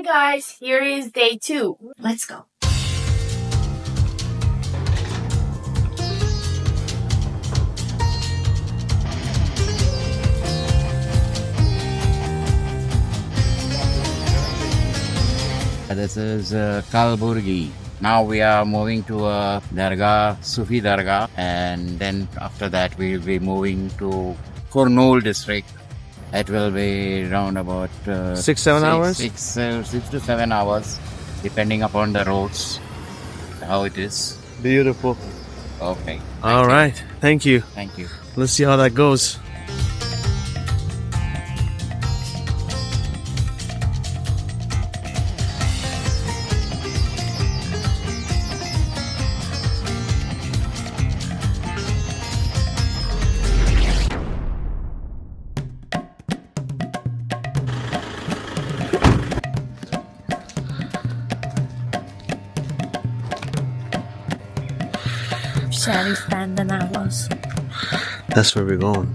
guys, here is day 2. Let's go. This is Kalburgi. Now we are moving to a Dargah, Sufi Dargah, and then after that we will be moving to Kurnool district. It will be around about 6-7 hours? 6 to 7 hours, depending upon the roads, how it is. Beautiful. Okay. All right. Thank you. Thank you. Let's see how that goes. That's where we're going.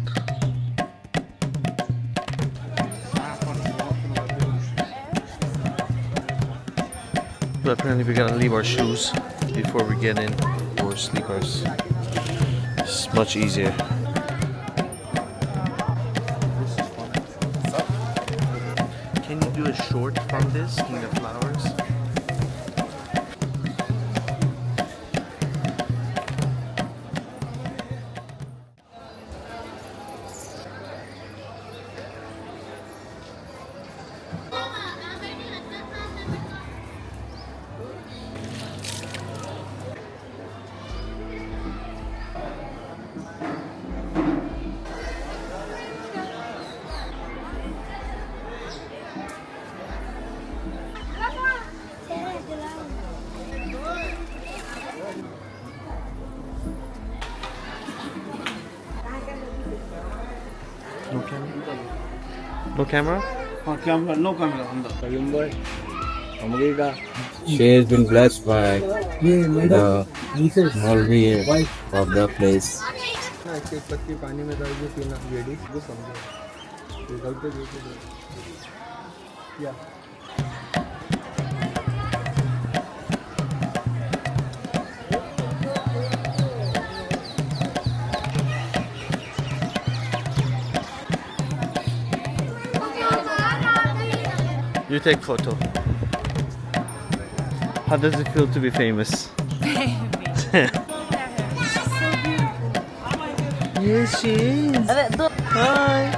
But apparently we gotta leave our shoes before we get in, or sneakers. It's much easier. Can you do a short from this in the flowers? No camera? No camera. She has been blessed by the Molvi of the place. You take photo. How does it feel to be famous? Yes, she is. Hi.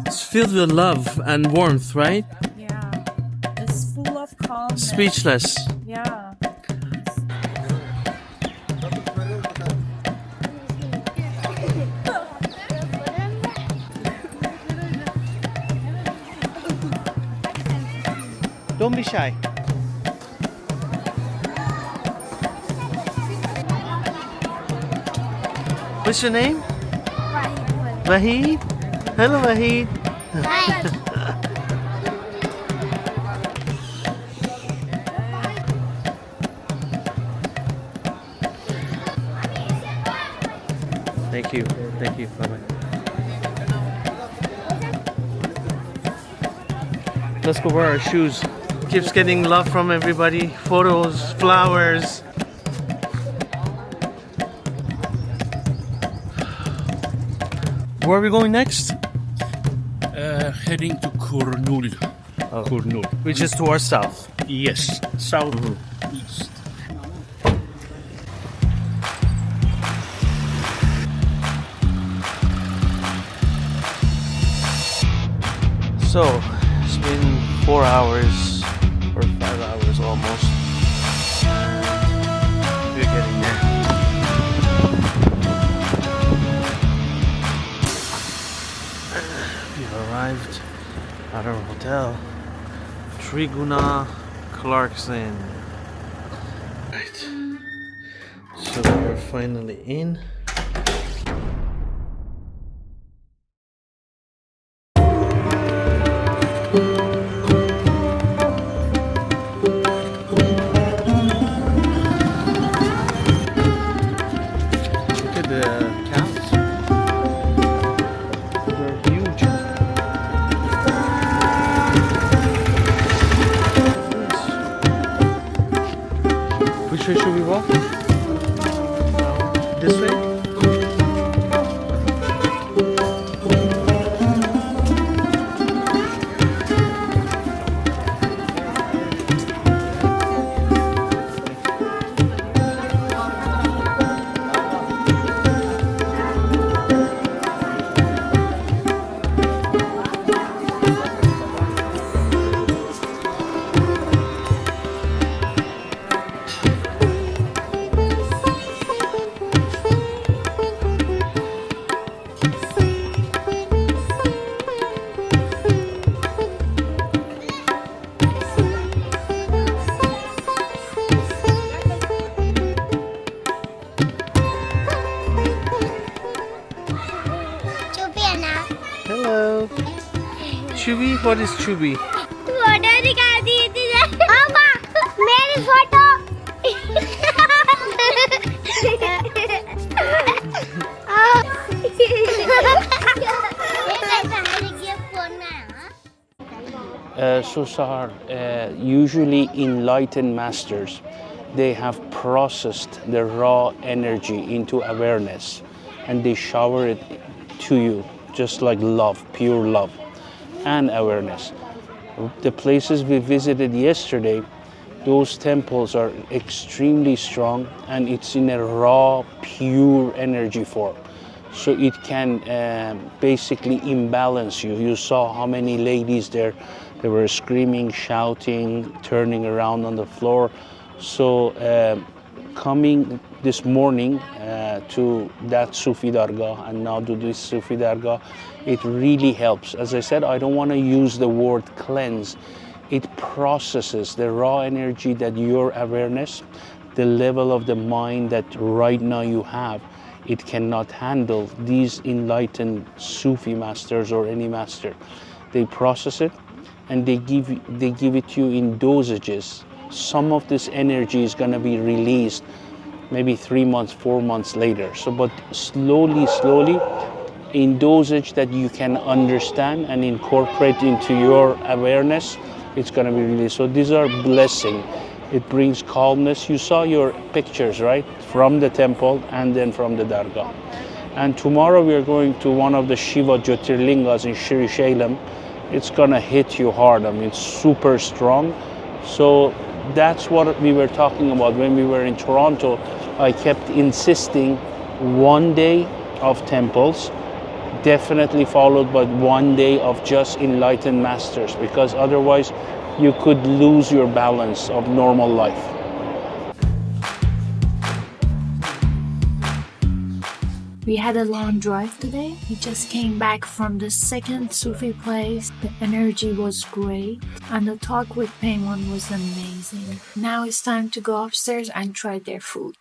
It's filled with love and warmth, right? Yeah. It's full of calm. Speechless. Yeah. Don't be shy. What's your name? Wahid. Hello, Wahid. Thank you. Thank you. Bye bye. Let's go wear our shoes. Keeps getting love from everybody. Photos, flowers. Where are we going next? Heading to Kurnool. Oh. Kurnool. Which is towards south. Yes, southeast. So, it's been 4 hours or 5 hours almost. We're getting there. We've arrived at our hotel, Triguna Clarkson. Right. So we're finally in. Look at the cows. They're huge. Chubi? What is Chubi? Photo दिखा दी थी पापा मेरी photo Usually enlightened masters, they have processed the raw energy into awareness and they shower it to you, just like love, pure love and awareness. The places we visited yesterday, those temples are extremely strong and it's in a raw, pure energy form. So it can basically imbalance you. You saw how many ladies there, they were screaming, shouting, turning around on the floor. So coming this morning to that Sufi Dargah and now to this Sufi Dargah, it really helps. As I said, I don't want to use the word cleanse. It processes the raw energy that your awareness, the level of the mind that right now you have, it cannot handle. These enlightened Sufi masters or any master, they process it and they give it to you in dosages. Some of this energy is going to be released maybe 3 months, 4 months later. So, but slowly, in dosage that you can understand and incorporate into your awareness, it's going to be released. So these are blessing. It brings calmness. You saw your pictures, right? From the temple and then from the Dargah. And tomorrow we are going to one of the Shiva Jyotirlingas in Shri Shailam. It's going to hit you hard. I mean, it's super strong. So that's what we were talking about when we were in Toronto. I kept insisting 1 day of temples, definitely followed by 1 day of just enlightened masters, because otherwise you could lose your balance of normal life. We had a long drive today. We just came back from the second Sufi place. The energy was great and the talk with Payman was amazing. Now it's time to go upstairs and try their food.